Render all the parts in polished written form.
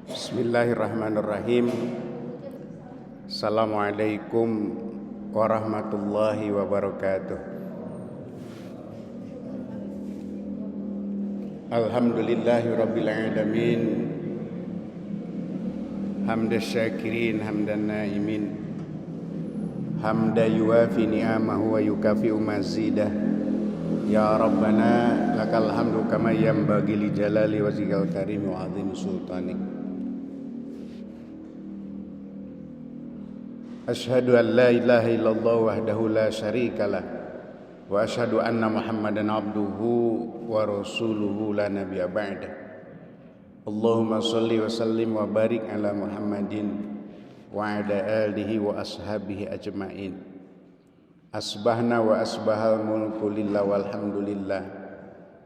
Bismillahirrahmanirrahim. Assalamualaikum warahmatullahi wabarakatuh. Alhamdulillahi rabbil alamin. Hamdas syakirin hamdan naimin. Hamda yuwafi ni'amahu wa yukafi'u mazidah. Ya Rabbana lakal hamdu kama yanbaghi li jalali wajhikal karim wa 'azimi sultanik. Asyhadu an la ilaha illallah wahdahu la syarikalah wa asyhadu anna Muhammadan abduhu wa rasuluhu la nabiyya ba'dah. Allahumma shalli wa sallim wa barik ala Muhammadin wa ala alihi wa ashabihi ajmain. Asbahna wa asbahal mulku lillah walhamdulillah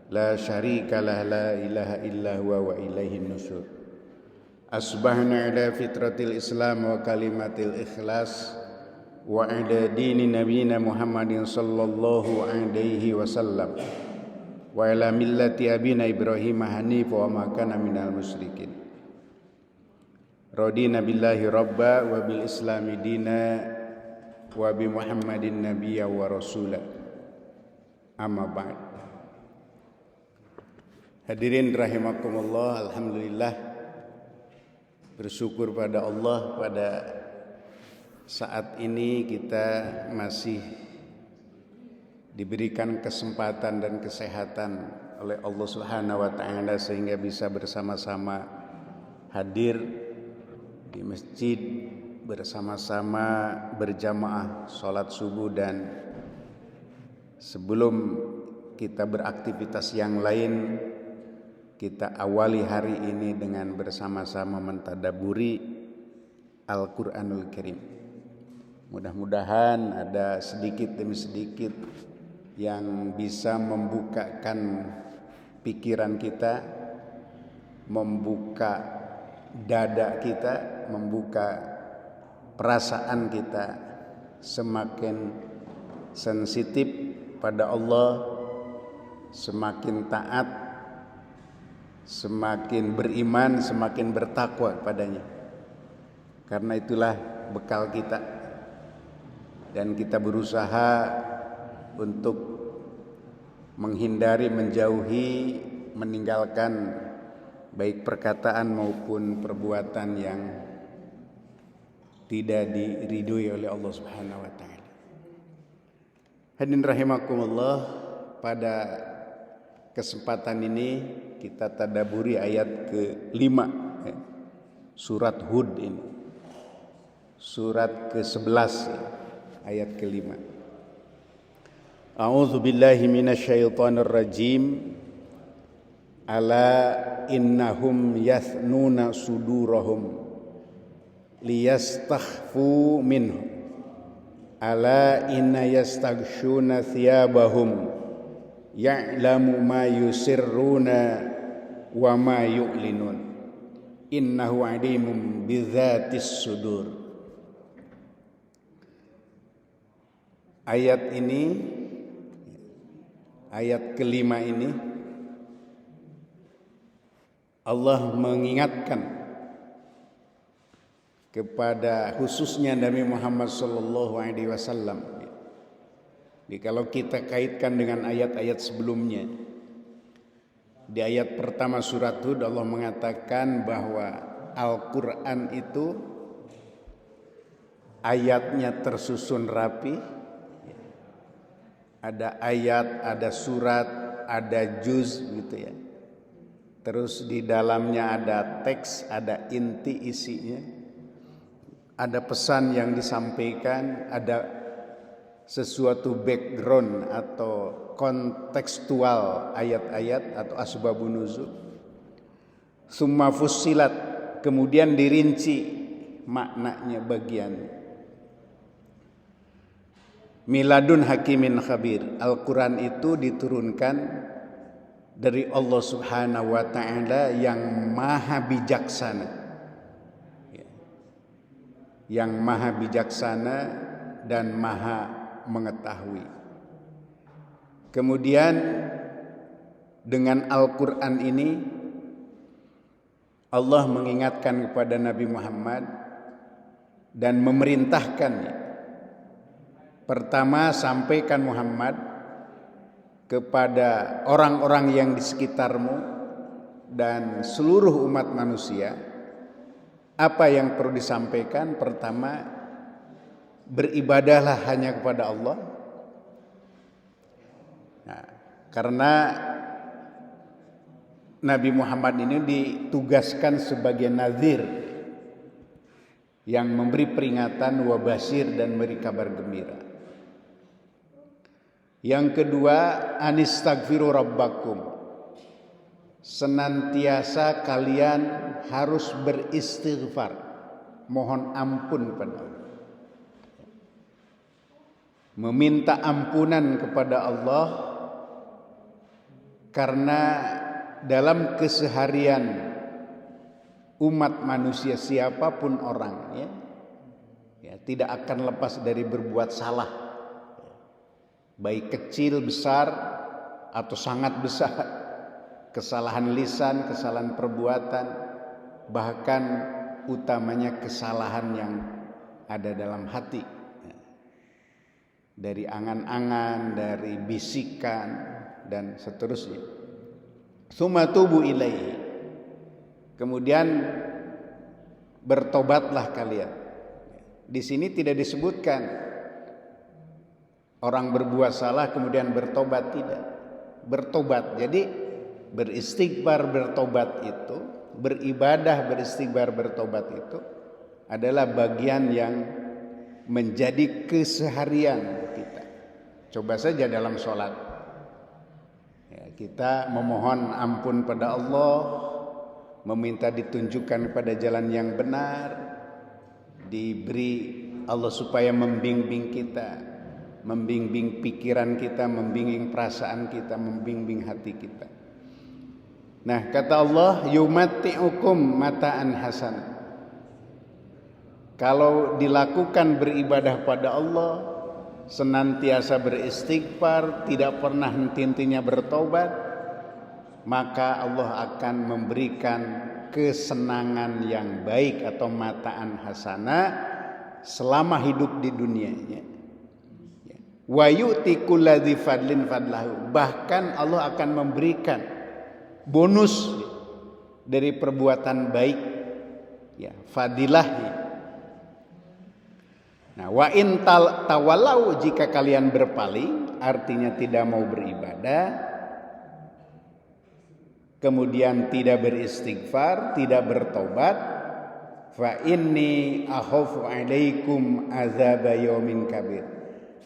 la syarikalah la ilaha illa huwa wa ilaihin nusyur. Asbahna ala fitratil Islam wa kalimatil ikhlas wa ala dini nabiyina Muhammadin sallallahu alaihi wasallam wa ala millati abina Ibrahim hanif wa ma kana minal musyrikin. Radina billahi rabba wa bil islami dina wa bi Muhammadin nabiyya wa rasula. Amma ba'd. Hadirin rahimakumullah, alhamdulillah, bersyukur pada Allah pada saat ini kita masih diberikan kesempatan dan kesehatan oleh Allah Subhanahu wa taala sehingga bisa bersama-sama hadir di masjid, bersama-sama berjamaah salat subuh, dan sebelum kita beraktivitas yang lain, kita awali hari ini dengan bersama-sama mentadaburi Al-Quranul Karim. Mudah-mudahan ada sedikit demi sedikit yang bisa membukakan pikiran kita, membuka dada kita, membuka perasaan kita semakin sensitif pada Allah, semakin taat, semakin beriman, semakin bertakwa padanya. Karena itulah bekal kita, dan kita berusaha untuk menghindari, menjauhi, meninggalkan baik perkataan maupun perbuatan yang tidak diridhoi oleh Allah Subhanahu wa taala. Hadirin rahimakumullah, pada kesempatan ini kita tadaburi ayat ke-5 surat Hud ini. Surat ke-11 ayat ke-5. A'udzu billahi minasyaitonir rajim. Ala innahum yathnuna sudurahum liyastakhfu minhu. Ala inna yastaghshuna thiyabahum ya'lamu ma yusirruna wa ma yu'linun innahu alimun bidzatis sudur. Ayat ini, ayat kelima ini, Allah mengingatkan kepada khususnya Nabi Muhammad sallallahu alaihi wasallam. Jadi kalau kita kaitkan dengan ayat-ayat sebelumnya, di ayat pertama surat Hud Allah mengatakan bahwa Al-Quran itu ayatnya tersusun rapi. Ada ayat, ada surat, ada juz gitu ya. Terus di dalamnya ada teks, ada inti isinya, ada pesan yang disampaikan, ada sesuatu background atau kontekstual ayat-ayat atau asbabun nuzul. Summa fussilat, kemudian dirinci maknanya, bagian. Miladun hakimin khabir. Al-Quran itu diturunkan dari Allah Subhanahu wa taala yang maha bijaksana. Yang maha bijaksana dan maha mengetahui. Kemudian dengan Al-Quran ini Allah mengingatkan kepada Nabi Muhammad dan memerintahkannya. Pertama, sampaikan Muhammad kepada orang-orang yang di sekitarmu dan seluruh umat manusia. Apa yang perlu disampaikan? Pertama, beribadahlah hanya kepada Allah. Nah, karena Nabi Muhammad ini ditugaskan sebagai nazir yang memberi peringatan, wabasir, dan memberi kabar gembira. Yang kedua, anistaghfiru rabbakum. Senantiasa kalian harus beristighfar, mohon ampun kepada Allah. Meminta ampunan kepada Allah karena dalam keseharian umat manusia siapapun orangnya tidak akan lepas dari berbuat salah, baik kecil, besar, atau sangat besar. Kesalahan lisan, kesalahan perbuatan, bahkan utamanya kesalahan yang ada dalam hati, dari angan-angan, dari bisikan, dan seterusnya. Tsumma tubu ilaihi, kemudian bertobatlah kalian. Di sini tidak disebutkan orang berbuat salah kemudian bertobat, tidak. Bertobat, jadi beristighfar, bertobat itu, beribadah, beristighfar, bertobat itu adalah bagian yang menjadi keseharian kita. Coba saja dalam sholat, kita memohon ampun pada Allah, meminta ditunjukkan pada jalan yang benar, diberi Allah supaya membimbing kita, membimbing pikiran kita, membimbing perasaan kita, membimbing hati kita. Nah, kata Allah, yumatti'ukum mata'an hasan. Kalau dilakukan beribadah pada Allah, senantiasa beristighfar, tidak pernah henti-hentinya bertobat, maka Allah akan memberikan kesenangan yang baik atau mata'an hasanah selama hidup di dunianya. Wa yu'ti kulladzi fadlin fadlahu. Bahkan Allah akan memberikan bonus dari perbuatan baik, fadilahnya. Nah, wa in tawallau, jika kalian berpaling, artinya tidak mau beribadah, kemudian tidak beristighfar, tidak bertobat, fa inni akhafu alaikum azab yaumin kabir.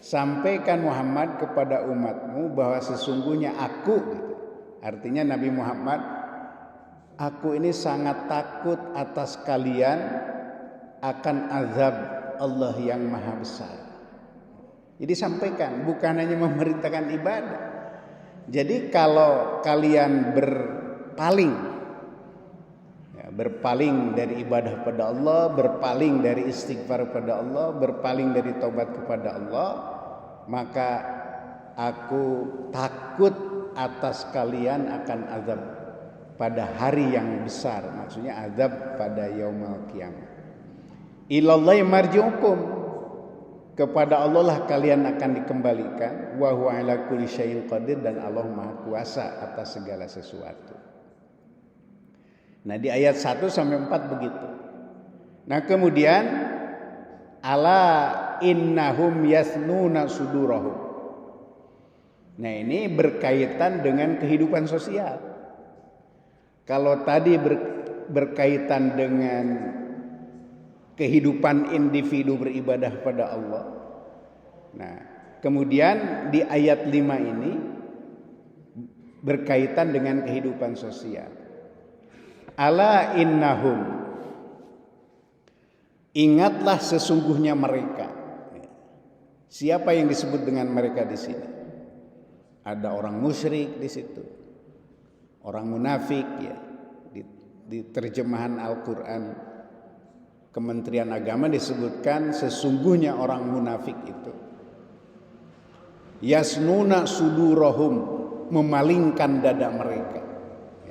Sampaikan Muhammad kepada umatmu bahwa sesungguhnya aku, artinya Nabi Muhammad, aku ini sangat takut atas kalian akan azab Allah yang maha besar. Jadi sampaikan, bukan hanya memerintahkan ibadah. Jadi kalau kalian berpaling dari ibadah pada Allah, berpaling dari istighfar kepada Allah, berpaling dari taubat kepada Allah, maka aku takut atas kalian akan azab pada hari yang besar, maksudnya azab pada yaumul qiyamah. Ilallahi marji'ukum, kepada Allah lah kalian akan dikembalikan, wa huwa ala kulli syai'in qadir, dan Allah Maha Kuasa atas segala sesuatu. Nah, di ayat 1 sampai 4 begitu. Nah, kemudian ala innahum yasnuna sudurahum. Nah, ini berkaitan dengan kehidupan sosial. Kalau tadi berkaitan dengan kehidupan individu beribadah pada Allah. Nah, kemudian di ayat 5 ini berkaitan dengan kehidupan sosial. Ala innahum, ingatlah sesungguhnya mereka. Siapa yang disebut dengan mereka di sini? Ada orang musyrik di situ, orang munafik, di terjemahan Al-Quran Kementerian Agama disebutkan sesungguhnya orang munafik itu yasnuna sudurahum, memalingkan dada mereka.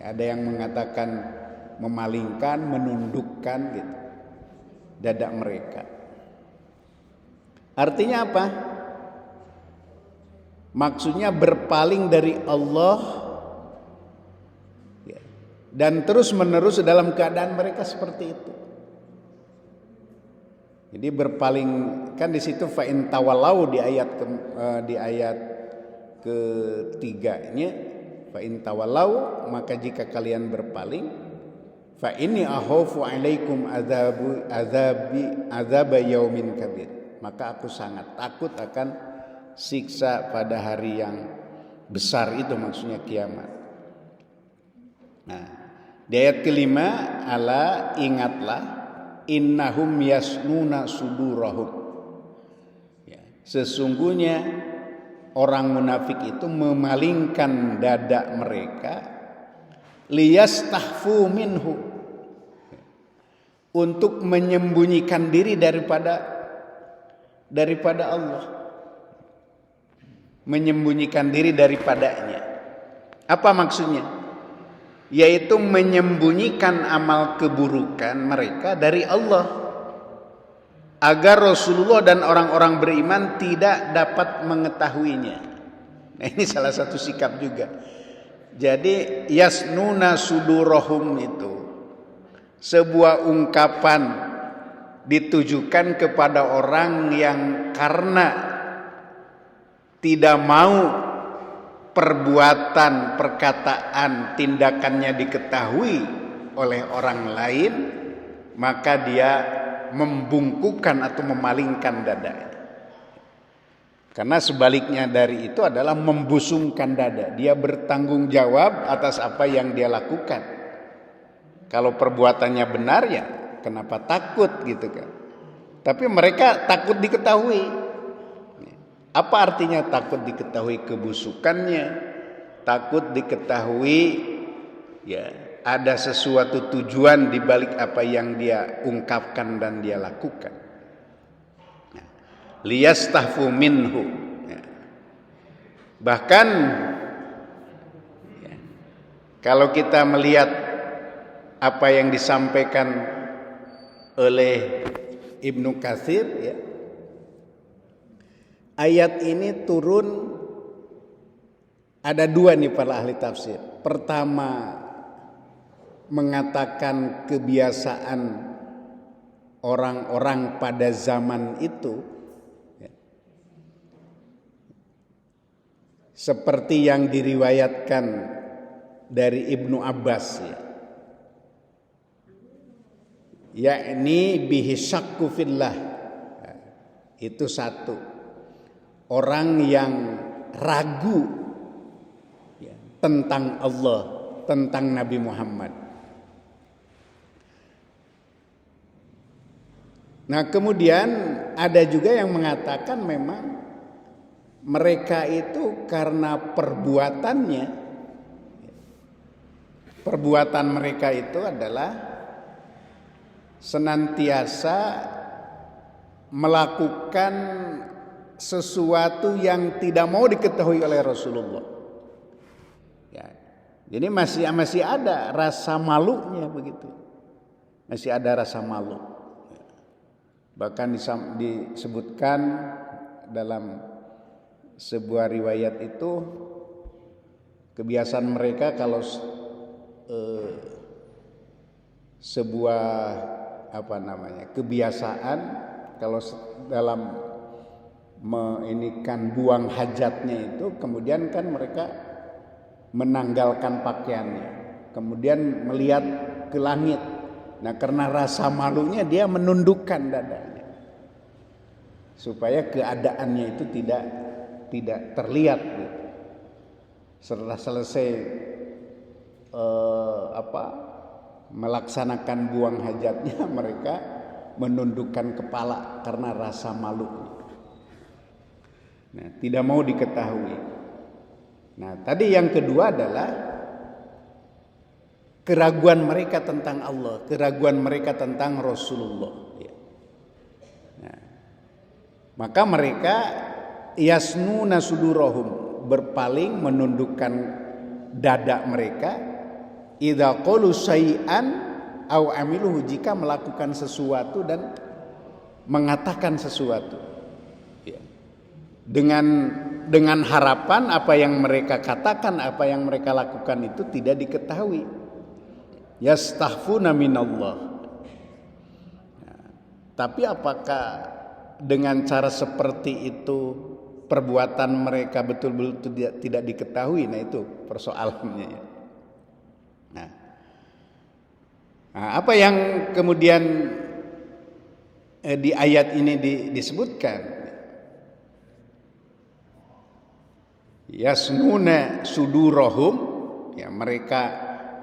Ada yang mengatakan memalingkan, menundukkan gitu dada mereka. Artinya apa? Maksudnya berpaling dari Allah ya, dan terus menerus dalam keadaan mereka seperti itu. Jadi berpaling, kan di situ fa in tawalau di ayat ketiganya, fa in tawalau, maka jika kalian berpaling, fa inni akhafu alaikum azaba yaumin kabir, maka aku sangat takut akan siksa pada hari yang besar itu, maksudnya kiamat. Nah, di ayat kelima, ala ingatlah, innahum yasnuna sudurahum ya, sesungguhnya orang munafik itu memalingkan dada mereka, liyastahfu minhu, untuk menyembunyikan diri daripada Allah, menyembunyikan diri daripadanya. Apa maksudnya? Yaitu menyembunyikan amal keburukan mereka dari Allah, agar Rasulullah dan orang-orang beriman tidak dapat mengetahuinya. Nah, ini salah satu sikap juga. Jadi yasnuna sudurahum itu sebuah ungkapan ditujukan kepada orang yang karena tidak mau perbuatan, perkataan, tindakannya diketahui oleh orang lain, maka dia membungkukkan atau memalingkan dadanya. Karena sebaliknya dari itu adalah membusungkan dada. Dia bertanggung jawab atas apa yang dia lakukan. Kalau perbuatannya benar ya kenapa takut gitu kan. Tapi mereka takut diketahui. Apa artinya takut diketahui kebusukannya? Takut diketahui ya ada sesuatu tujuan di balik apa yang dia ungkapkan dan dia lakukan. Nah, liyastahfu minhu. Ya. Bahkan ya, kalau kita melihat apa yang disampaikan oleh Ibnu Katsir ya, ayat ini turun ada dua nih para ahli tafsir. Pertama, mengatakan kebiasaan orang-orang pada zaman itu ya, seperti yang diriwayatkan dari Ibnu Abbas ya, yakni bihi syakku fillah, itu satu, orang yang ragu ya, tentang Allah, tentang Nabi Muhammad. Nah, kemudian ada juga yang mengatakan memang mereka itu karena perbuatan mereka itu adalah senantiasa melakukan sesuatu yang tidak mau diketahui oleh Rasulullah. Ya, jadi masih ada rasa malunya begitu, masih ada rasa malu. Bahkan disebutkan dalam sebuah riwayat itu kebiasaan mereka kalau sebuah kebiasaan kalau dalam menginikan buang hajatnya itu, kemudian kan mereka menanggalkan pakaiannya, kemudian melihat ke langit. Nah, karena rasa malunya dia menundukkan dadanya supaya keadaannya itu tidak terlihat gitu. Setelah selesai melaksanakan buang hajatnya, mereka menundukkan kepala karena rasa malunya. Nah, tidak mau diketahui. Nah, tadi yang kedua adalah keraguan mereka tentang Allah, keraguan mereka tentang Rasulullah. Nah, maka mereka yasnuna sudurahum, berpaling, menundukkan dada mereka, idza qalu syai'an au amiluhu, jika melakukan sesuatu dan mengatakan sesuatu, ya. Dengan harapan apa yang mereka katakan, apa yang mereka lakukan itu tidak diketahui. Yastahfuna minallah. Tapi apakah dengan cara seperti itu perbuatan mereka betul-betul tidak diketahui? Nah, itu persoalannya. Nah, apa yang kemudian di ayat ini disebutkan? Yasnuna sudurahum, ya, mereka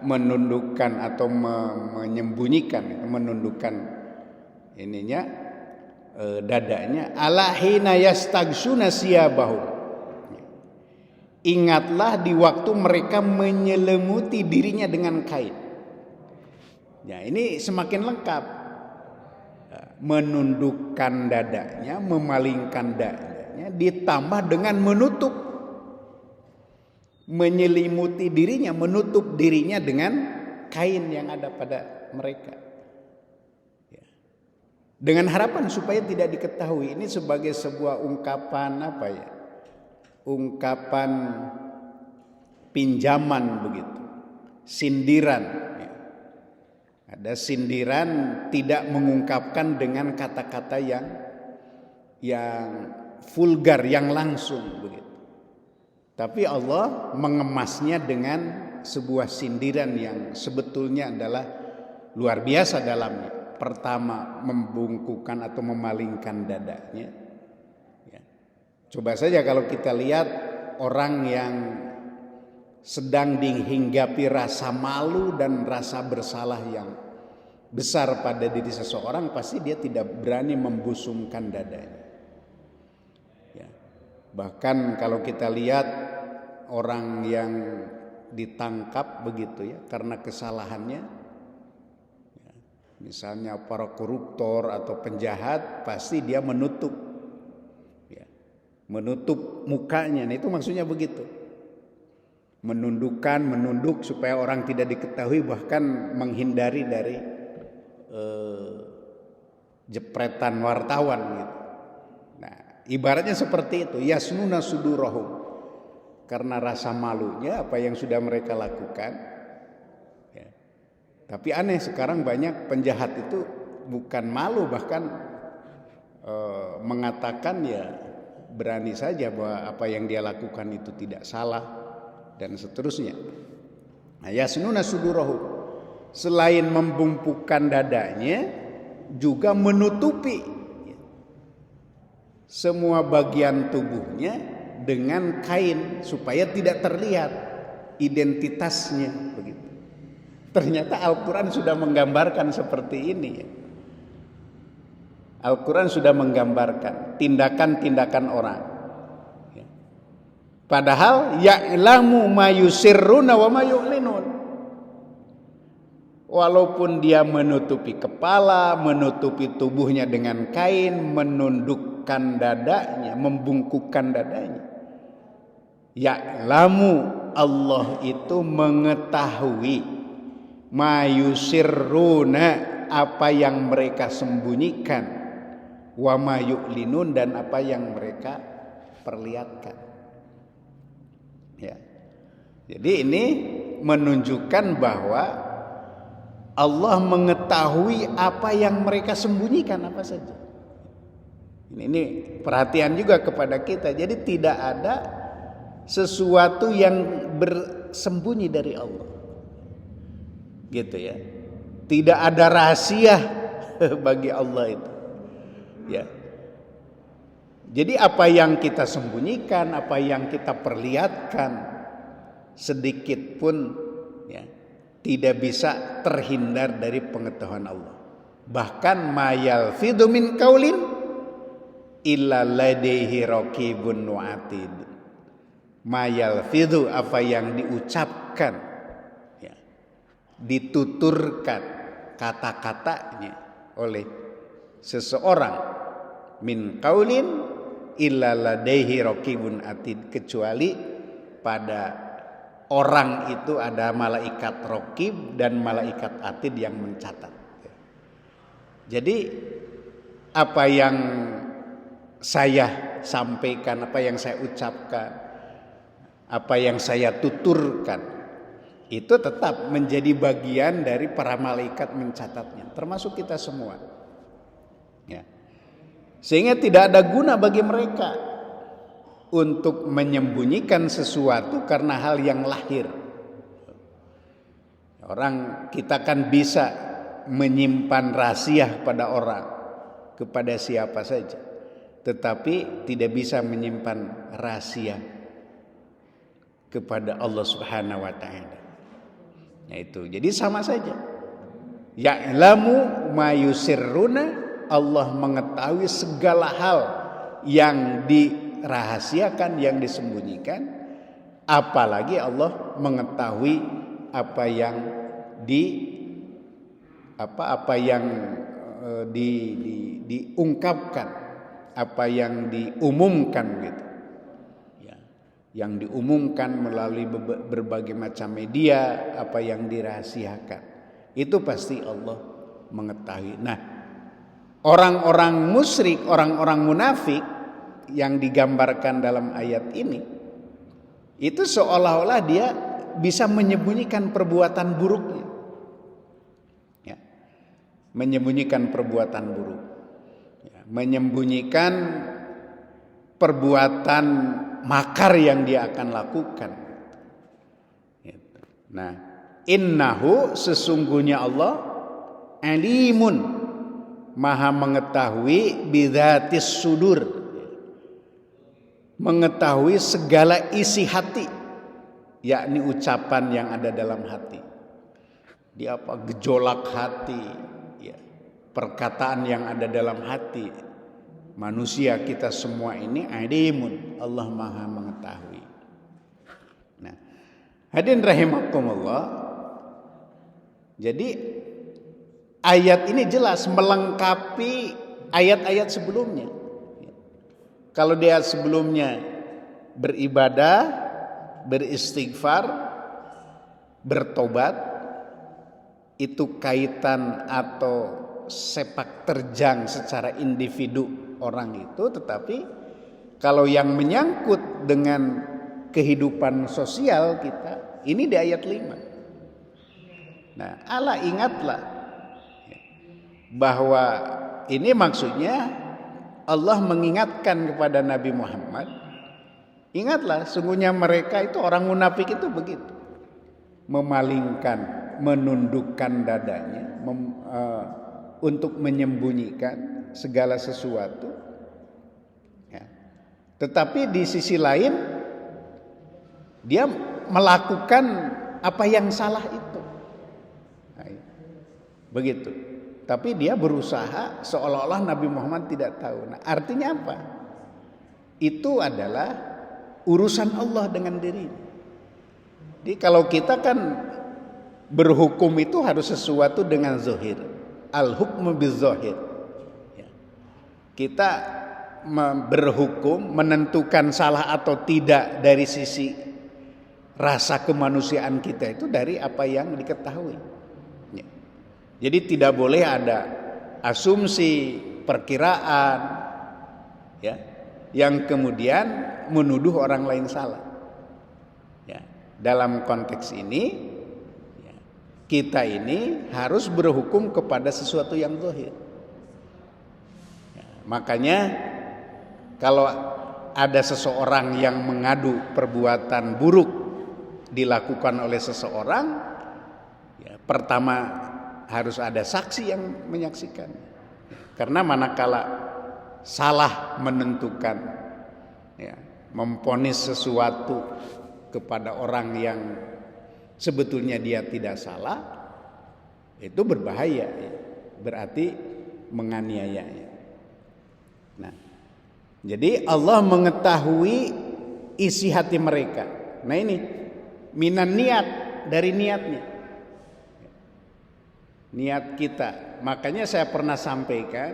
menundukkan atau menyembunyikan, menundukkan ininya, dadanya, ala hina yastaghshuna siyabahum. Ingatlah di waktu mereka menyelimuti dirinya dengan kain. Ya, ini semakin lengkap. Menundukkan dadanya, memalingkan dadanya, ditambah dengan menutup, menyelimuti dirinya, menutup dirinya dengan kain yang ada pada mereka. Dengan harapan supaya tidak diketahui. Ini sebagai sebuah ungkapan apa ya? Ungkapan pinjaman begitu. Sindiran. Ya. Ada sindiran tidak mengungkapkan dengan kata-kata yang vulgar, yang langsung begitu. Tapi Allah mengemasnya dengan sebuah sindiran yang sebetulnya adalah luar biasa dalamnya. Pertama, membungkukkan atau memalingkan dadanya. Ya. Coba saja kalau kita lihat orang yang sedang dihinggapi rasa malu dan rasa bersalah yang besar pada diri seseorang, pasti dia tidak berani membusungkan dadanya. Ya. Bahkan kalau kita lihat orang yang ditangkap begitu ya karena kesalahannya, misalnya para koruptor atau penjahat, pasti dia menutup, ya, menutup mukanya. Nah, itu maksudnya begitu, menunduk supaya orang tidak diketahui, bahkan menghindari dari jepretan wartawan gitu. Nah, ibaratnya seperti itu, yasnuna sudurahum, karena rasa malunya apa yang sudah mereka lakukan. Tapi aneh, sekarang banyak penjahat itu bukan malu, bahkan mengatakan ya berani saja bahwa apa yang dia lakukan itu tidak salah dan seterusnya. Nah, yasnuna sudurahum, selain membungkukkan dadanya, juga menutupi semua bagian tubuhnya dengan kain supaya tidak terlihat identitasnya begitu. Ternyata Al-Quran sudah menggambarkan seperti ini. Al-Quran sudah menggambarkan tindakan-tindakan orang. Padahal ya'lamu ma yusirruna wa ma yu'linun. Walaupun dia menutupi kepala, menutupi tubuhnya dengan kain, menundukkan dadanya, membungkukkan dadanya. Ya'lamu, Allah itu mengetahui ma yusirruna, apa yang mereka sembunyikan, wa ma yu'linun, dan apa yang mereka perlihatkan. Ya. Jadi ini menunjukkan bahwa Allah mengetahui apa yang mereka sembunyikan apa saja. Ini perhatian juga kepada kita. Jadi tidak ada sesuatu yang bersembunyi dari Allah. Gitu ya. Tidak ada rahasia bagi Allah itu. Ya. Jadi apa yang kita sembunyikan, apa yang kita perlihatkan, sedikit pun ya, tidak bisa terhindar dari pengetahuan Allah. Bahkan ma yalfidhu min qaulin illa ladaihi raqibun atid. Ma yalfidhu, apa yang diucapkan, ya, dituturkan kata-katanya oleh seseorang, min qaulin illa ladaihi raqibun atid, kecuali pada orang itu ada malaikat raqib dan malaikat atid yang mencatat. Jadi apa yang saya sampaikan, apa yang saya ucapkan, apa yang saya tuturkan, itu tetap menjadi bagian dari para malaikat mencatatnya, termasuk kita semua. Ya. Sehingga tidak ada guna bagi mereka untuk menyembunyikan sesuatu karena hal yang lahir. Orang kita kan bisa menyimpan rahasia pada orang, kepada siapa saja, tetapi tidak bisa menyimpan rahasia kepada Allah Subhanahu wa taala. Yaitu jadi sama saja. Ya'lamu ma yusirruna, Allah mengetahui segala hal yang dirahasiakan, yang disembunyikan, apalagi Allah mengetahui apa yang diungkapkan, apa yang diumumkan gitu. Ya. Yang diumumkan melalui berbagai macam media, apa yang dirahasiakan, itu pasti Allah mengetahui. Nah, orang-orang musyrik, orang-orang munafik yang digambarkan dalam ayat ini, itu seolah-olah dia bisa menyembunyikan perbuatan buruknya, ya. Menyembunyikan perbuatan buruk, ya. Menyembunyikan perbuatan makar yang dia akan lakukan. Nah, innahu, sesungguhnya Allah, alimun, maha mengetahui, bidzatis sudur, mengetahui segala isi hati, yakni ucapan yang ada dalam hati. Dia gejolak hati, ya, perkataan yang ada dalam hati manusia kita semua ini, alimun, Allah maha mengetahui. Nah, hadirin rahimakumullah, jadi ayat ini jelas melengkapi ayat-ayat sebelumnya. Kalau dia sebelumnya beribadah, beristighfar, bertobat, itu kaitan atau sepak terjang secara individu orang itu. Tetapi kalau yang menyangkut dengan kehidupan sosial kita, ini di ayat 5. Nah, ala ingatlah bahwa ini maksudnya Allah mengingatkan kepada Nabi Muhammad, ingatlah, sungguhnya mereka itu, orang munafik itu begitu, memalingkan, menundukkan dadanya, untuk menyembunyikan segala sesuatu, ya. Tetapi di sisi lain dia melakukan apa yang salah itu, nah, begitu. Tapi dia berusaha seolah-olah Nabi Muhammad tidak tahu. Nah, artinya apa? Itu adalah urusan Allah dengan diri. Jadi kalau kita kan berhukum itu harus sesuatu dengan zahir. Al-hukmu biz-zahir. Ya. Kita berhukum, menentukan salah atau tidak dari sisi rasa kemanusiaan kita itu dari apa yang diketahui. Jadi tidak boleh ada asumsi, perkiraan, ya, yang kemudian menuduh orang lain salah. Ya, dalam konteks ini, ya, kita ini harus berhukum kepada sesuatu yang zahir. Ya, makanya kalau ada seseorang yang mengadu perbuatan buruk dilakukan oleh seseorang, ya, pertama harus ada saksi yang menyaksikan. Karena manakala salah menentukan, ya, memvonis sesuatu kepada orang yang sebetulnya dia tidak salah, itu berbahaya, ya. Berarti menganiaya, ya. Nah, jadi Allah mengetahui isi hati mereka. Nah, ini minan niat, dari niatnya, niat kita. Makanya saya pernah sampaikan,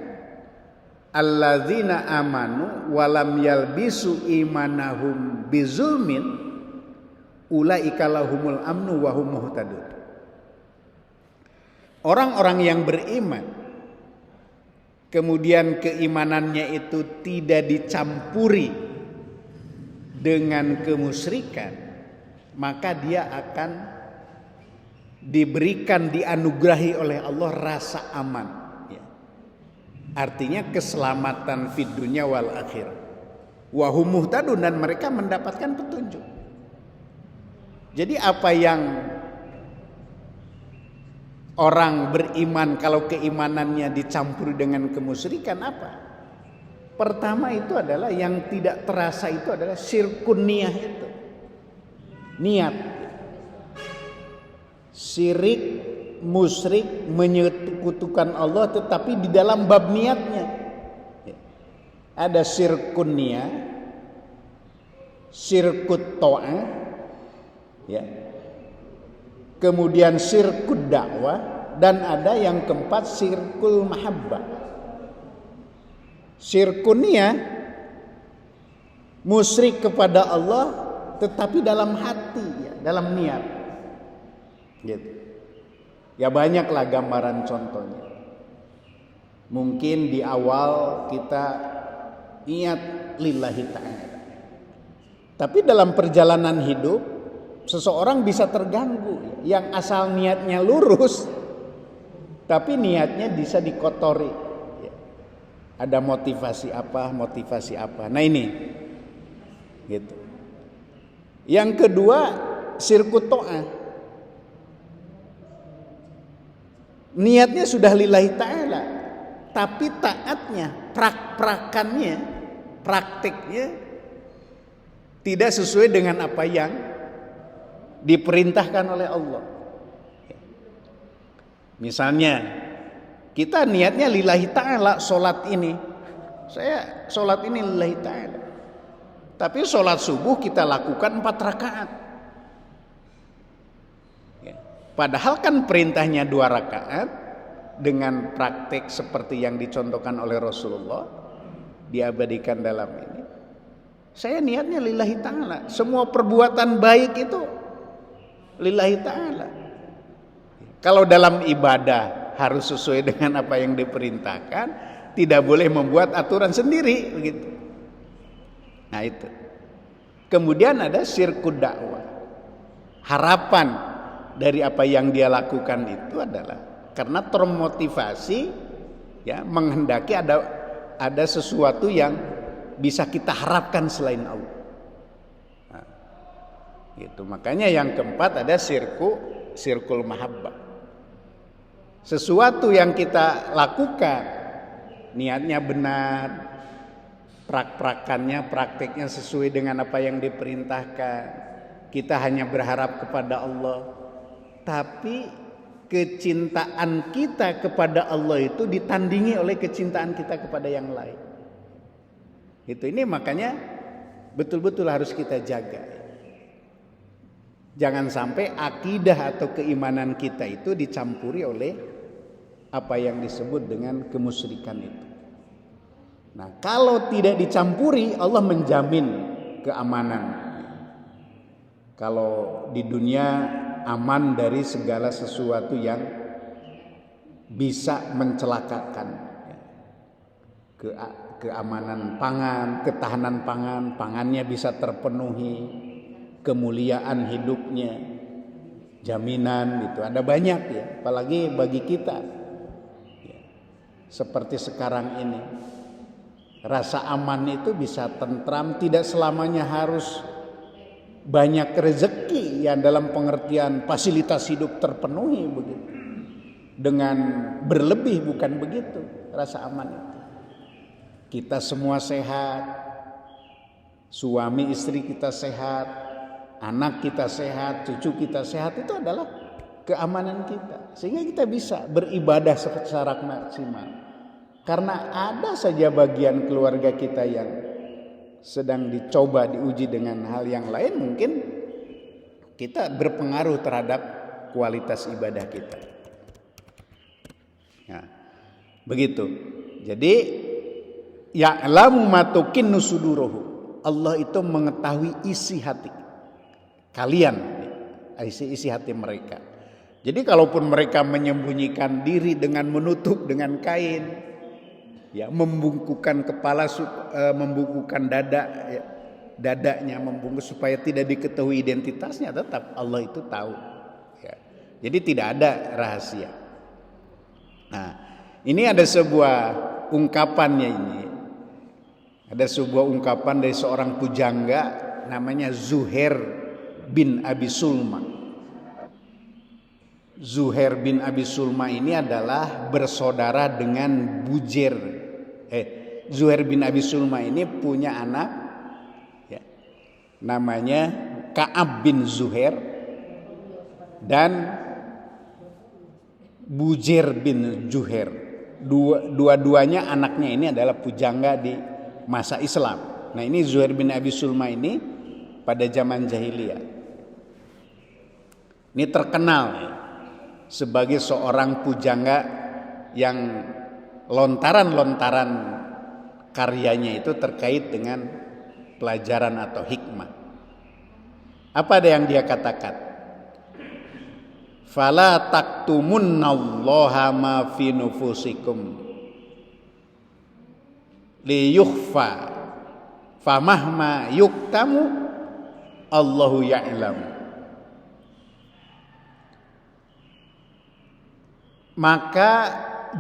alladzina amanu walam yalbisu imanahum bizulmin Ulaika lahumul amnu wa hum muhtadun. Orang-orang yang beriman kemudian keimanannya itu tidak dicampuri dengan kemusyrikan, maka dia akan diberikan, dianugerahi oleh Allah rasa aman, ya. Artinya keselamatan fid dunya wal akhirah. Wa hum muhtadun, dan mereka mendapatkan petunjuk. Jadi apa yang orang beriman kalau keimanannya dicampuri dengan kemusyrikan apa? Pertama itu adalah yang tidak terasa itu adalah syirkun niyah itu. Niat. Syirik, musyrik, menyekutukan Allah tetapi di dalam bab niatnya. Ada syirkun niyah, syirkut ta'ah, ya. Kemudian syirkul dakwah, dan ada yang keempat syirkul mahabbah. Syirkun niyah, musyrik kepada Allah tetapi dalam hati, ya, dalam niat. Gitu. Ya banyaklah gambaran contohnya. Mungkin di awal kita niat lillahi ta'ala. Tapi dalam perjalanan hidup seseorang bisa terganggu, yang asal niatnya lurus tapi niatnya bisa dikotori, ya. Ada motivasi apa. Nah ini gitu. Yang kedua syirkut ta'ah. Niatnya sudah lillahi ta'ala, tapi taatnya, praktiknya tidak sesuai dengan apa yang diperintahkan oleh Allah. Misalnya kita niatnya lillahi ta'ala, sholat ini, saya sholat ini lillahi ta'ala, tapi sholat subuh kita lakukan 4 rakaat. Padahal kan perintahnya 2 rakaat, dengan praktik seperti yang dicontohkan oleh Rasulullah, diabadikan dalam ini. Saya niatnya lillahi ta'ala, semua perbuatan baik itu lillahi ta'ala. Kalau dalam ibadah harus sesuai dengan apa yang diperintahkan, tidak boleh membuat aturan sendiri, begitu. Nah itu. Kemudian ada syirkud dakwah. Harapan dari apa yang dia lakukan itu adalah karena termotivasi, ya, menghendaki ada sesuatu yang bisa kita harapkan selain Allah. Nah, gitu. Makanya yang keempat ada syirkul mahabbah. Sesuatu yang kita lakukan niatnya benar, prakteknya sesuai dengan apa yang diperintahkan. Kita hanya berharap kepada Allah, tapi kecintaan kita kepada Allah itu ditandingi oleh kecintaan kita kepada yang lain. Ini makanya betul-betul harus kita jaga. Jangan sampai akidah atau keimanan kita itu dicampuri oleh apa yang disebut dengan kemusyrikan itu. Nah, kalau tidak dicampuri, Allah menjamin keamanan. Kalau di dunia aman dari segala sesuatu yang bisa mencelakakan, keamanan pangan, ketahanan pangan, pangannya bisa terpenuhi, kemuliaan hidupnya, jaminan itu ada banyak, ya, apalagi bagi kita, ya, seperti sekarang ini, rasa aman itu bisa tentram, tidak selamanya harus banyak rezeki yang dalam pengertian fasilitas hidup terpenuhi begitu. Dengan berlebih, bukan begitu rasa aman itu. Kita semua sehat, suami istri kita sehat, anak kita sehat, cucu kita sehat, itu adalah keamanan kita. Sehingga kita bisa beribadah secara maksimal. Karena ada saja bagian keluarga kita yang sedang dicoba, diuji dengan hal yang lain, mungkin kita berpengaruh terhadap kualitas ibadah kita. Nah, begitu. Jadi ya'lamu ma tukinnu suduruhum. Allah itu mengetahui isi hati. kalian, isi hati mereka. Jadi kalaupun mereka menyembunyikan diri dengan menutup dengan kain, ya, membungkukan kepala, membungkukan dada, ya, dadanya membungkus supaya tidak diketahui identitasnya, tetap Allah itu tahu. Ya. Jadi tidak ada rahasia. Nah, ini ada sebuah ungkapannya ini. Ada sebuah ungkapan dari seorang pujangga namanya Zuhair bin Abi Sulma. Zuhair bin Abi Sulma ini adalah bersaudara dengan Bujair. Zuhair bin Abi Sulma ini punya anak, ya, namanya Ka'ab bin Zuhair dan Bujair bin Zuhair. Dua-duanya anaknya ini adalah pujangga di masa Islam. Nah, ini Zuhair bin Abi Sulma ini pada zaman jahiliyah. Ini terkenal, ya, sebagai seorang pujangga yang lontaran-lontaran karyanya itu terkait dengan pelajaran atau hikmah. Apa ada yang dia katakan? Fala taktumunnallaha ma fi nufusikum liyukhfa famahma yuktamu Allahu ya'lam. Maka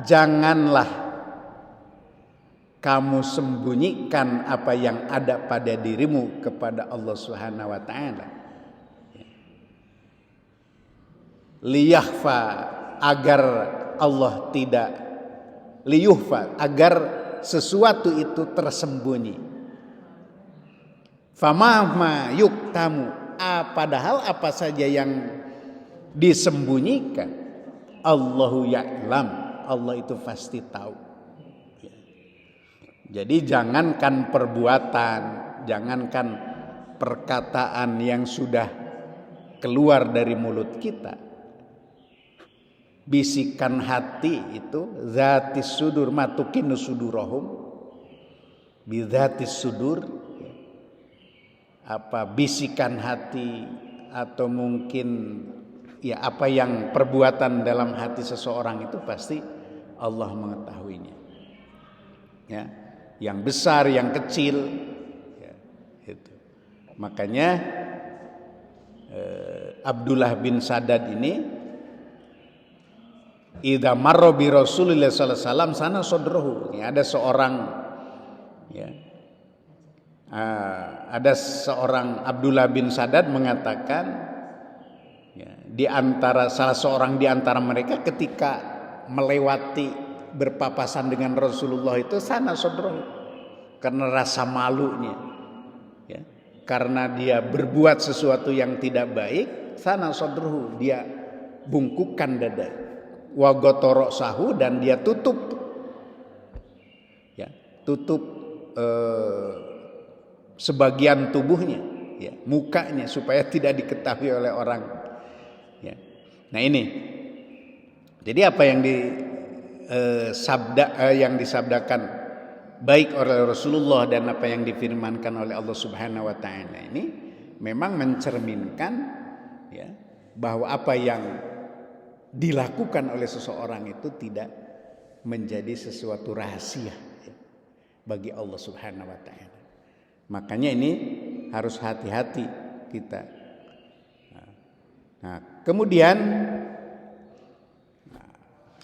janganlah kamu sembunyikan apa yang ada pada dirimu kepada Allah Subhanahu wa taala. Liyakhfa, agar Allah tidak, liyukhfa, agar sesuatu itu tersembunyi. Famahma yuktamu, padahal apa saja yang disembunyikan, Allahu ya'lam, Allah itu pasti tahu. Jadi jangankan perbuatan, jangankan perkataan yang sudah keluar dari mulut kita, bisikan hati itu zatis sudur matukin sudurahum bizatis sudur, apa bisikan hati atau mungkin ya apa yang perbuatan dalam hati seseorang itu pasti Allah mengetahuinya, ya, yang besar yang kecil, ya, itu. Makanya Abdullah bin Sadad ini idza marra bi Rasulillah sallallahu alaihi wasallam sana sadrahu, ya, ada seorang, ya, ada seorang Abdullah bin Sadad mengatakan, ya, di antara salah seorang di antara mereka ketika melewati berpapasan dengan Rasulullah itu sana sadrahu, karena rasa malunya, ya, karena dia berbuat sesuatu yang tidak baik, sana sadrahu, dia bungkukkan dada, wa gotoro sahu, dan dia tutup, ya, tutup sebagian tubuhnya, ya, mukanya, supaya tidak diketahui oleh orang, ya. Nah ini, jadi apa yang yang disabdakan baik oleh Rasulullah dan apa yang difirmankan oleh Allah Subhanahu wa taala ini memang mencerminkan, ya, bahwa apa yang dilakukan oleh seseorang itu tidak menjadi sesuatu rahasia, ya, bagi Allah Subhanahu wa taala. Makanya ini harus hati-hati kita. Nah, kemudian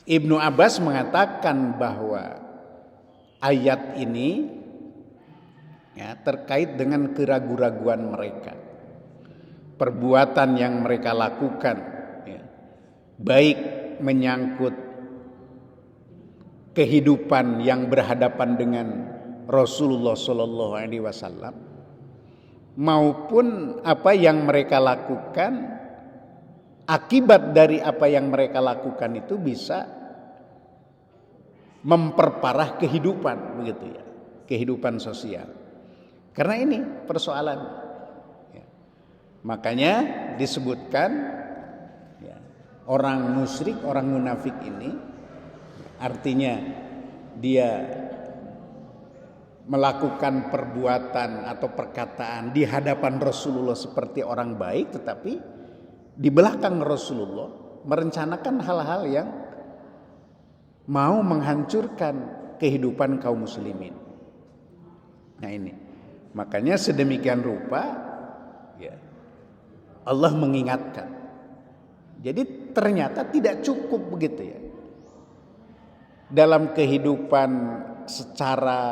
Ibnu Abbas mengatakan bahwa ayat ini, ya, terkait dengan keraguan-raguan mereka, perbuatan yang mereka lakukan, ya, baik menyangkut kehidupan yang berhadapan dengan Rasulullah Shallallahu Alaihi Wasallam maupun apa yang mereka lakukan, akibat dari apa yang mereka lakukan itu bisa memperparah kehidupan, begitu ya, kehidupan sosial. Karena ini persoalan, ya. Makanya disebutkan, ya, orang musyrik, orang munafik ini artinya dia melakukan perbuatan atau perkataan di hadapan Rasulullah seperti orang baik, tetapi di belakang Rasulullah merencanakan hal-hal yang mau menghancurkan kehidupan kaum muslimin. Nah ini, makanya sedemikian rupa ya, Allah mengingatkan. Jadi ternyata tidak cukup begitu ya, dalam kehidupan secara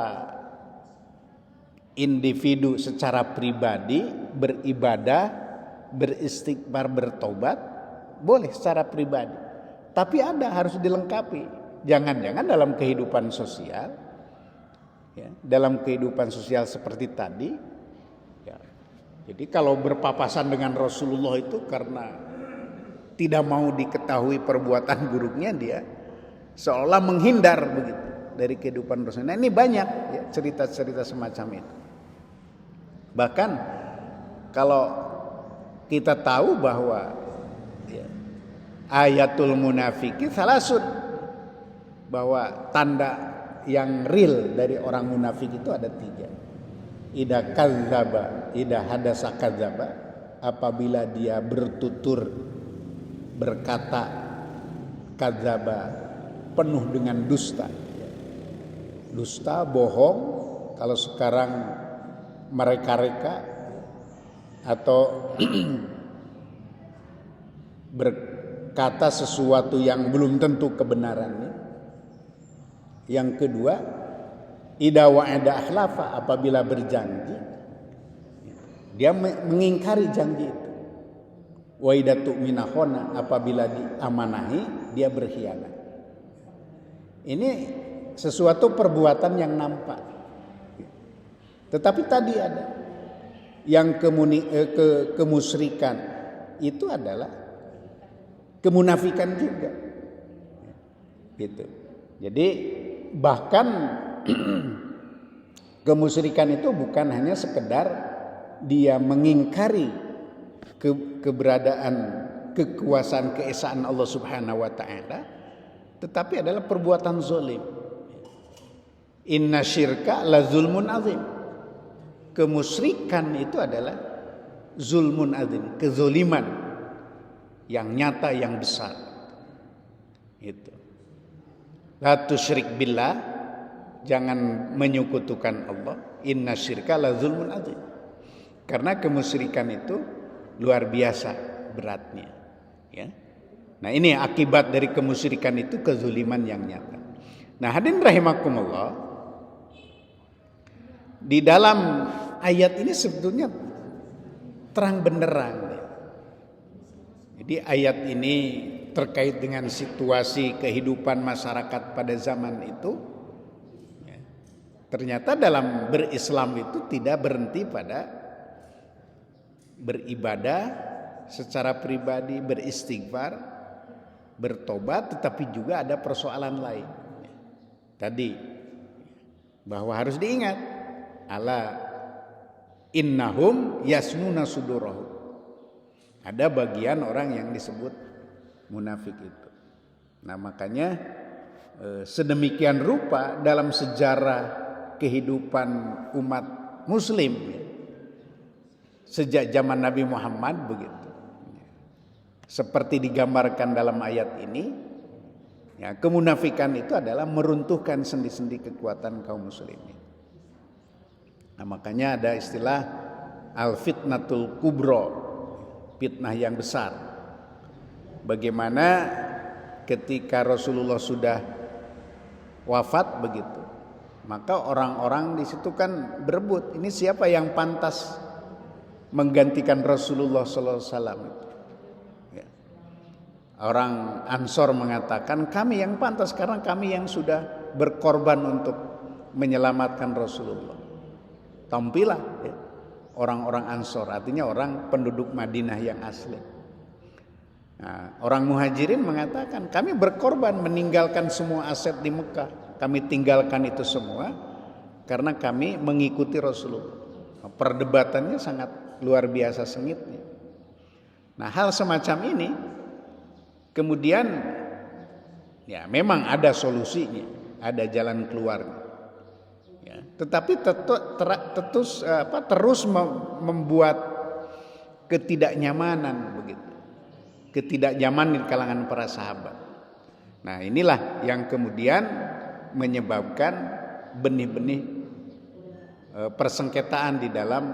individu, secara pribadi beribadah, beristighfar, bertobat, boleh secara pribadi, tapi harus dilengkapi. Jangan-jangan dalam kehidupan sosial ya, dalam kehidupan sosial seperti tadi ya, jadi kalau berpapasan dengan Rasulullah itu karena tidak mau diketahui perbuatan buruknya, dia seolah menghindar begitu dari kehidupan Rasulullah. Nah, ini banyak ya, cerita-cerita semacam itu. Bahkan kalau kita tahu bahwa ya, ayatul munafiki salasun, bahwa tanda yang real dari orang munafik itu ada 3. Idza kadzdzaba, idza hadasa kadzdzaba, apabila dia bertutur, berkata, kadzdzaba, penuh dengan dusta. Dusta, bohong, kalau sekarang mereka-reka, atau berkata sesuatu yang belum tentu kebenarannya. Yang kedua, idza wa'ada akhlafa, apabila berjanji dia mengingkari janji itu. Wa idza tu'mina khana, apabila diamanahi dia berkhianat. Ini sesuatu perbuatan yang nampak. Tetapi tadi ada yang kemusyrikan, itu adalah kemunafikan juga. Gitu. Jadi bahkan kemusyrikan itu bukan hanya sekedar dia mengingkari keberadaan, kekuasaan, keesaan Allah Subhanahu wa taala, tetapi adalah perbuatan zalim. Inna syirka la zulmun azim. Kemusyrikan itu adalah zulmun azim, kezoliman yang nyata, yang besar. Itu. La tusyrik billah, jangan menyekutukan Allah. Inna syirka la zulmun azim. Karena kemusyrikan itu luar biasa beratnya, ya. Nah, ini akibat dari kemusyrikan itu kezuliman yang nyata. Nah, hadirin rahimakumullah, di dalam ayat ini sebetulnya terang benderang. Jadi ayat ini terkait dengan situasi kehidupan masyarakat pada zaman itu ya, ternyata dalam berislam itu tidak berhenti pada beribadah secara pribadi, beristighfar, bertobat, tetapi juga ada persoalan lain. Tadi bahwa harus diingat, ala innahum yasnuna sudurahum. Ada bagian orang yang disebut munafik itu. Nah, makanya sedemikian rupa dalam sejarah kehidupan umat muslim ya, sejak zaman Nabi Muhammad begitu. Seperti digambarkan dalam ayat ini, ya, kemunafikan itu adalah meruntuhkan sendi-sendi kekuatan kaum muslimin. Nah, makanya ada istilah al-fitnatul kubro, fitnah yang besar. Bagaimana ketika Rasulullah sudah wafat begitu, maka orang-orang di situ kan berebut, ini siapa yang pantas menggantikan Rasulullah SAW. Ya. Orang Ansor mengatakan kami yang pantas karena kami yang sudah berkorban untuk menyelamatkan Rasulullah. Tampillah ya, orang-orang Ansor, artinya orang penduduk Madinah yang asli. Nah, orang Muhajirin mengatakan kami berkorban meninggalkan semua aset di Mekah, kami tinggalkan itu semua karena kami mengikuti Rasulullah. Perdebatannya sangat luar biasa sengitnya. Nah, hal semacam ini kemudian ya memang ada solusinya, ada jalan keluarnya. ya, tetapi terus membuat ketidaknyamanan begitu, ketidaknyamanan di kalangan para sahabat. Nah, inilah yang kemudian menyebabkan benih-benih persengketaan di dalam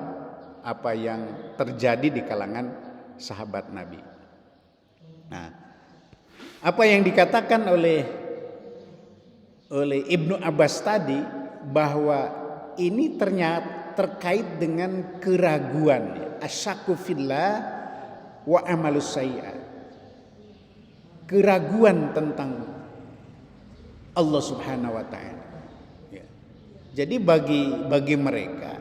apa yang terjadi di kalangan sahabat Nabi. Nah, apa yang dikatakan oleh Ibnu Abbas tadi, bahwa ini ternyata terkait dengan keraguan, asyakku fillah wa amalus sayyi'at, keraguan tentang Allah Subhanahu wa taala. Ya. Jadi bagi mereka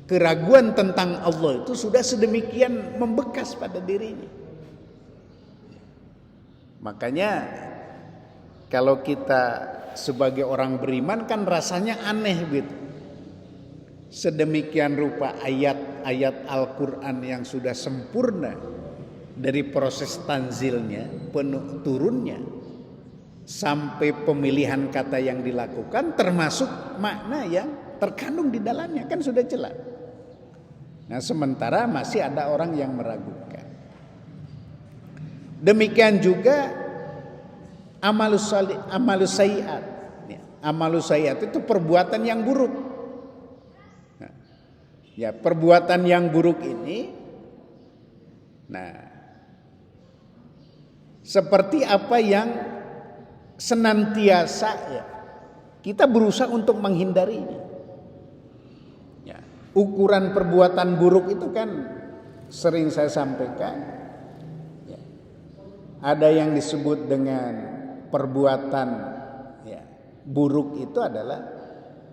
keraguan tentang Allah itu sudah sedemikian membekas pada dirinya. Makanya kalau kita sebagai orang beriman kan rasanya aneh gitu. Sedemikian rupa ayat-ayat Al-Quran yang sudah sempurna dari proses tanzilnya, turunnya, sampai pemilihan kata yang dilakukan, termasuk makna yang terkandung di dalamnya, kan sudah jelas. Nah, sementara masih ada orang yang meragukan. Demikian juga amalus sayyi'at. Amalus sayyi'at itu perbuatan yang buruk. Nah, ya, perbuatan yang buruk ini, nah, seperti apa yang senantiasa ya, kita berusaha untuk menghindarinya. Ya, ukuran perbuatan buruk itu kan sering saya sampaikan. Ya, ada yang disebut dengan perbuatan ya, buruk itu adalah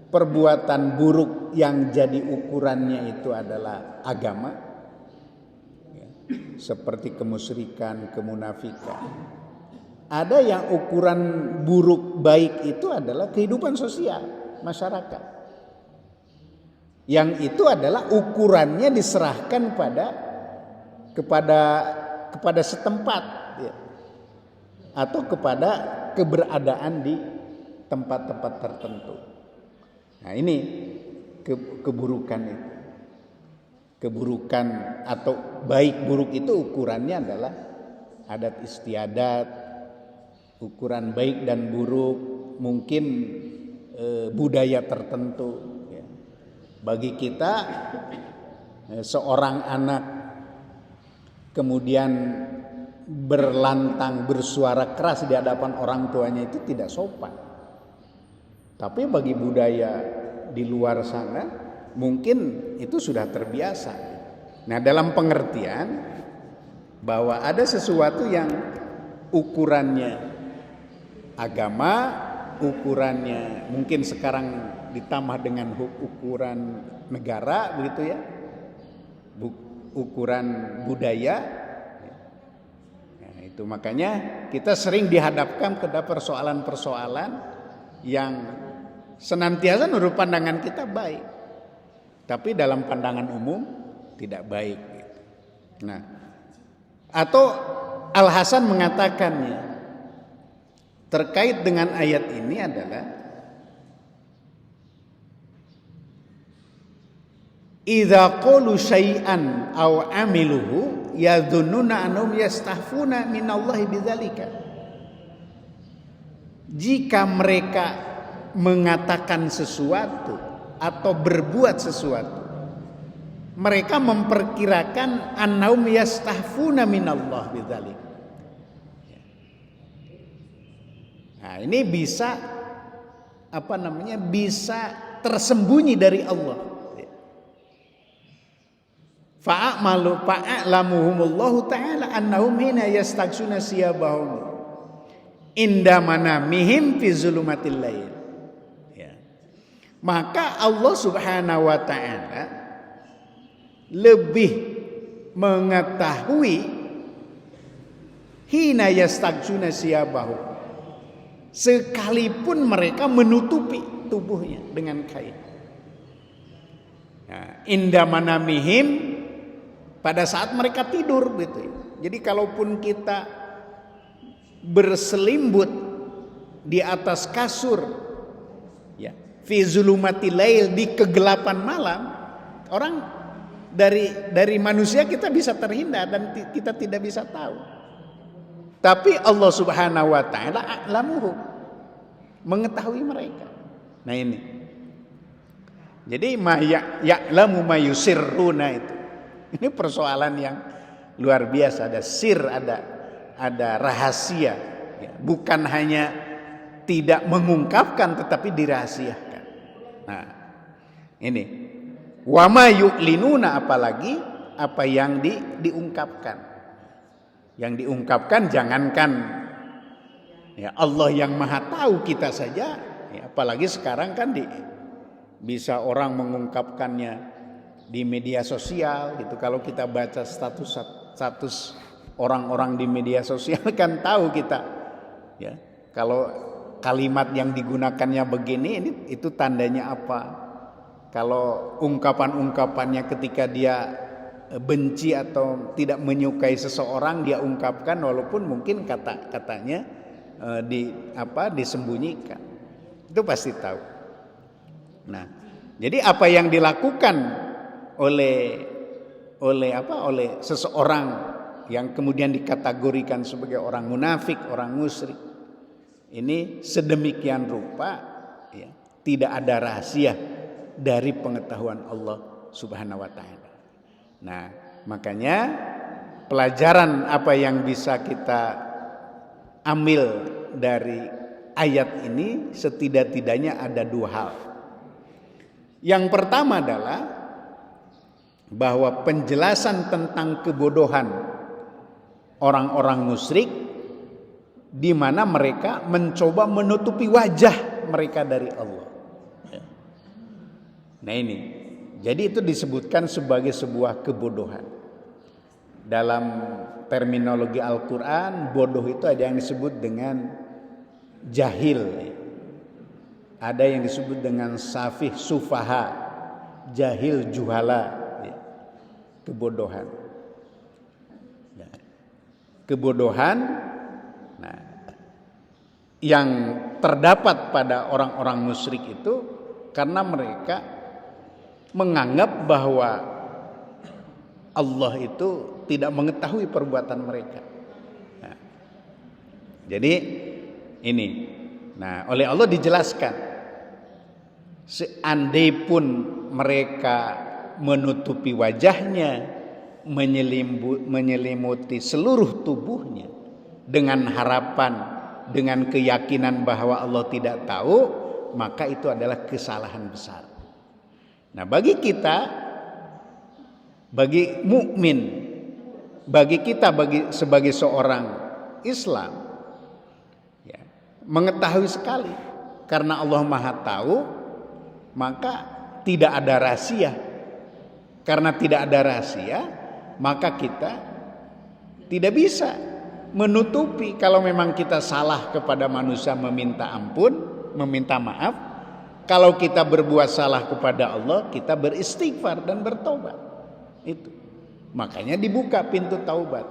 perbuatan buruk yang jadi ukurannya itu adalah agama, ya, seperti kemusyrikan, kemunafikan. Ada yang ukuran buruk baik itu adalah kehidupan sosial masyarakat, yang itu adalah ukurannya diserahkan kepada setempat ya, atau kepada keberadaan di tempat-tempat tertentu. Nah, ini keburukan itu. Keburukan atau baik buruk itu ukurannya adalah adat istiadat, ukuran baik dan buruk mungkin budaya tertentu ya. Bagi kita seorang anak kemudian berlantang bersuara keras di hadapan orang tuanya itu tidak sopan. Tapi bagi budaya di luar sana mungkin itu sudah terbiasa. Nah, dalam pengertian bahwa ada sesuatu yang ukurannya agama, ukurannya mungkin sekarang ditambah dengan ukuran negara begitu ya, ukuran budaya. Itu makanya kita sering dihadapkan pada persoalan-persoalan yang senantiasa menurut pandangan kita baik, tapi dalam pandangan umum tidak baik. Nah, atau Al-Hasan mengatakannya terkait dengan ayat ini adalah idza qalu syai'an aw amiluhu yadhunnuna annahum yastahfuna minallahi bidzalika. Jika mereka mengatakan sesuatu atau berbuat sesuatu, mereka memperkirakan annahum yastahfuna minallah bidzalika. Nah, ini bisa bisa tersembunyi dari Allah. Fa'alamuhumullahu ta'ala annahum hina yastaghshuna siyabahum inda manamihim fi zulumatil lail. Ya. Maka Allah Subhanahu wa ta'ala lebih mengetahui hina yastaghshuna siyabahum, sekalipun mereka menutupi tubuhnya dengan kain. Nah, inda manamihim, pada saat mereka tidur gitu. Jadi kalaupun kita berselimut di atas kasur ya, fi zulumatil lail, di kegelapan malam, orang dari manusia kita bisa terhindar dan kita tidak bisa tahu. Tapi Allah Subhanahu wa taala a'lamuhum, mengetahui mereka. Nah ini. Jadi ya'lamu ma yusirruna itu. Ini persoalan yang luar biasa, ada sir, ada rahasia, ya. Bukan hanya tidak mengungkapkan tetapi dirahasiakan. Nah, ini wa ma yu'linuna, apalagi apa yang diungkapkan. Yang diungkapkan jangankan ya Allah yang Maha tahu, kita saja ya, apalagi sekarang kan bisa orang mengungkapkannya di media sosial gitu. Kalau kita baca status orang-orang di media sosial kan tahu kita ya, kalau kalimat yang digunakannya begini, itu tandanya apa. Kalau ungkapan-ungkapannya ketika dia benci atau tidak menyukai seseorang, dia ungkapkan walaupun mungkin kata-katanya disembunyikan, itu pasti tahu. Nah, jadi apa yang dilakukan oleh seseorang yang kemudian dikategorikan sebagai orang munafik, orang musyrik, ini sedemikian rupa ya, tidak ada rahasia dari pengetahuan Allah Subhanahu wa taala. Nah, makanya pelajaran apa yang bisa kita ambil dari ayat ini setidak-tidaknya ada dua hal. Yang pertama adalah bahwa penjelasan tentang kebodohan orang-orang musyrik, di mana mereka mencoba menutupi wajah mereka dari Allah. Nah ini, jadi itu disebutkan sebagai sebuah kebodohan. Dalam terminologi Al-Quran, bodoh itu ada yang disebut dengan jahil, ada yang disebut dengan safih, sufaha, jahil, juhala, kebodohan. Kebodohan yang terdapat pada orang-orang musyrik itu karena mereka menganggap bahwa Allah itu tidak mengetahui perbuatan mereka. Nah, jadi ini, nah oleh Allah dijelaskan, seandai pun mereka menutupi wajahnya, menyelimuti seluruh tubuhnya dengan harapan, dengan keyakinan bahwa Allah tidak tahu, maka itu adalah kesalahan besar. Nah, bagi kita, bagi mukmin, bagi kita, sebagai seorang Islam, ya, mengetahui sekali karena Allah Maha tahu, maka tidak ada rahasia. Karena tidak ada rahasia, maka kita tidak bisa menutupi. Kalau memang kita salah kepada manusia, meminta ampun, meminta maaf. Kalau kita berbuat salah kepada Allah, kita beristighfar dan bertobat. Itu. Makanya dibuka pintu taubat.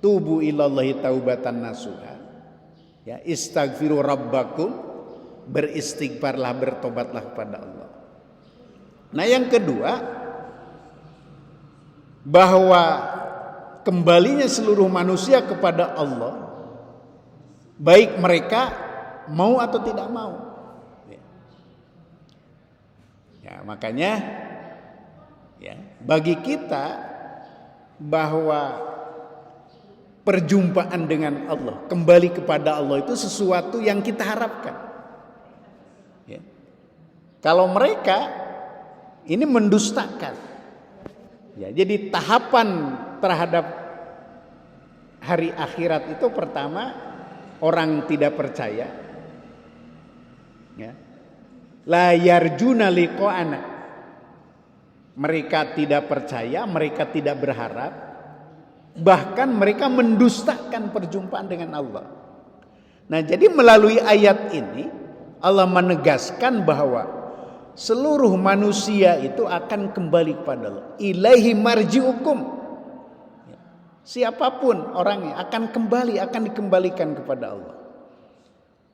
Tubu ilallahi taubatan nasuha. Ya, istaghfiru rabbakum, beristighfarlah, bertobatlah kepada Allah. Nah, yang kedua, bahwa kembalinya seluruh manusia kepada Allah, baik mereka mau atau tidak mau. Ya, makanya ya, bagi kita bahwa perjumpaan dengan Allah, kembali kepada Allah itu sesuatu yang kita harapkan. Ya. Kalau mereka ini mendustakan, ya, jadi tahapan terhadap hari akhirat itu pertama, orang tidak percaya, ya. La yarjuna liqa'ana, mereka tidak percaya, mereka tidak berharap, bahkan mereka mendustakan perjumpaan dengan Allah. Nah, jadi melalui ayat ini Allah menegaskan bahwa seluruh manusia itu akan kembali kepada Allah. Ilaihi marji'ukum, siapapun orangnya akan kembali, akan dikembalikan kepada Allah.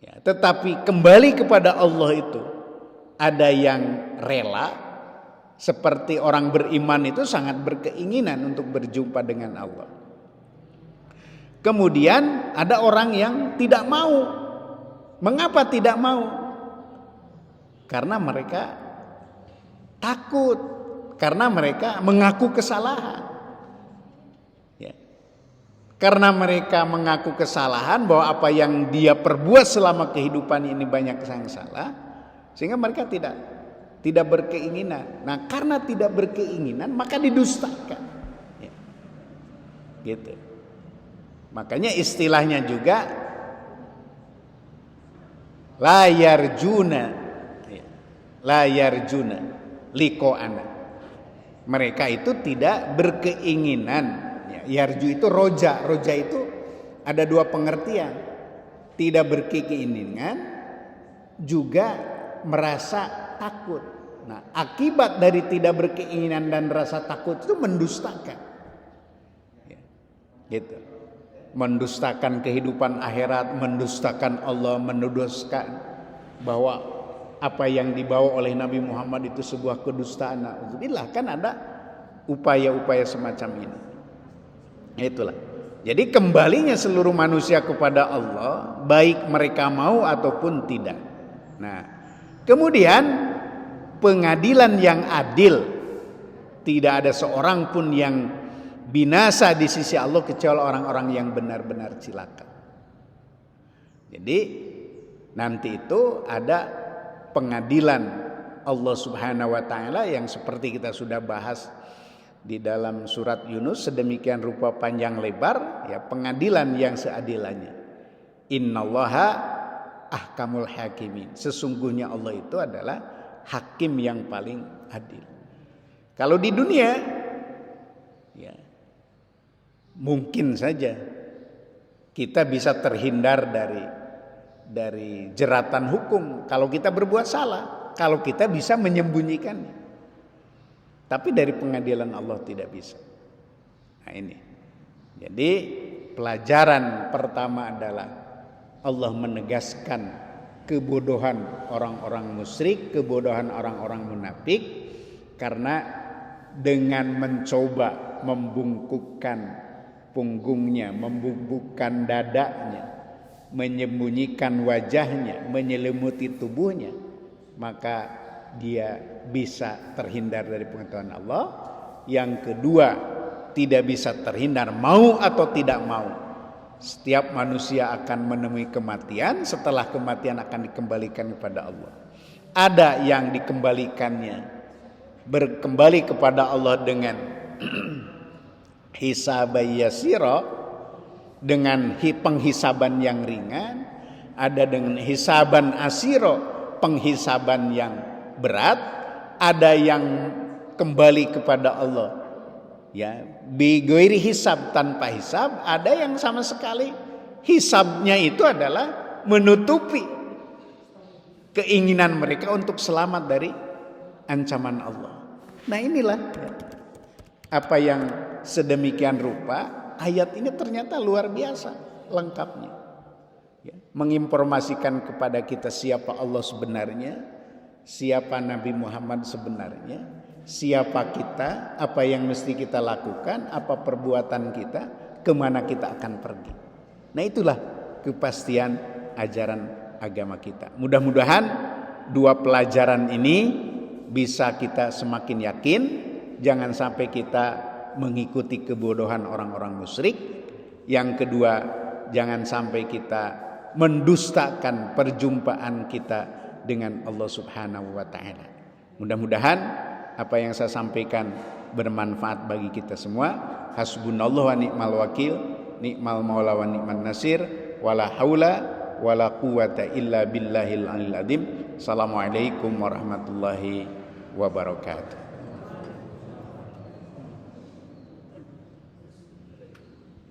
Ya, tetapi kembali kepada Allah itu ada yang rela, seperti orang beriman itu sangat berkeinginan untuk berjumpa dengan Allah. Kemudian ada orang yang tidak mau. Mengapa tidak mau? Karena mereka takut, karena mereka mengaku kesalahan. Ya. Karena mereka mengaku kesalahan bahwa apa yang dia perbuat selama kehidupan ini banyak yang salah, sehingga mereka tidak berkeinginan. Nah, karena tidak berkeinginan maka didustakan. Ya. Gitu. Makanya istilahnya juga la yarjuna liqa'ana. Mereka itu tidak berkeinginan. Ya, yarju itu roja itu ada dua pengertian. Tidak berkeinginan juga merasa takut. Nah, akibat dari tidak berkeinginan dan rasa takut itu mendustakan. Ya, gitu. Mendustakan kehidupan akhirat, mendustakan Allah, mendustakan bahwa apa yang dibawa oleh Nabi Muhammad itu sebuah kedustaan. Alhamdulillah, kan ada upaya-upaya semacam ini. Itulah. Jadi kembalinya seluruh manusia kepada Allah, baik mereka mau ataupun tidak. Nah, kemudian pengadilan yang adil, tidak ada seorang pun yang binasa di sisi Allah kecuali orang-orang yang benar-benar cilaka. Jadi nanti itu ada pengadilan Allah Subhanahu wa taala yang seperti kita sudah bahas di dalam surat Yunus sedemikian rupa panjang lebar, ya, pengadilan yang seadilannya. Innallaha ahkamul hakimin. Sesungguhnya Allah itu adalah hakim yang paling adil. Kalau di dunia, ya, mungkin saja kita bisa terhindar dari jeratan hukum kalau kita berbuat salah, kalau kita bisa menyembunyikannya. Tapi dari pengadilan Allah tidak bisa. Nah, ini. Jadi pelajaran pertama adalah Allah menegaskan kebodohan orang-orang musyrik, kebodohan orang-orang munafik, karena dengan mencoba membungkukkan punggungnya, membungkukkan dadanya, menyembunyikan wajahnya, menyelimuti tubuhnya, maka dia bisa terhindar dari pengetahuan Allah. Yang kedua, tidak bisa terhindar mau atau tidak mau. Setiap manusia akan menemui kematian, setelah kematian akan dikembalikan kepada Allah. Ada yang dikembalikannya berkembali kepada Allah dengan hisaban yasira, dengan penghisaban yang ringan, ada dengan hisaban asiro, penghisaban yang berat, ada yang kembali kepada Allah, ya, bighairi hisab, tanpa hisab, ada yang sama sekali hisabnya itu adalah menutupi keinginan mereka untuk selamat dari ancaman Allah. Nah, inilah apa yang sedemikian rupa ayat ini ternyata luar biasa lengkapnya, ya, menginformasikan kepada kita siapa Allah sebenarnya, siapa Nabi Muhammad sebenarnya, siapa kita, apa yang mesti kita lakukan, apa perbuatan kita, kemana kita akan pergi. Nah, itulah kepastian ajaran agama kita. Mudah-mudahan dua pelajaran ini bisa kita semakin yakin. Jangan sampai kita mengikuti kebodohan orang-orang musyrik. Yang kedua, jangan sampai kita mendustakan perjumpaan kita dengan Allah Subhanahu wa taala. Mudah-mudahan apa yang saya sampaikan bermanfaat bagi kita semua. Hasbunallahu wa ni'mal wakil, ni'mal maula wa ni'man nasir, wala haula wala quwata illa billahil aliyil azim. Assalamualaikum warahmatullahi wabarakatuh.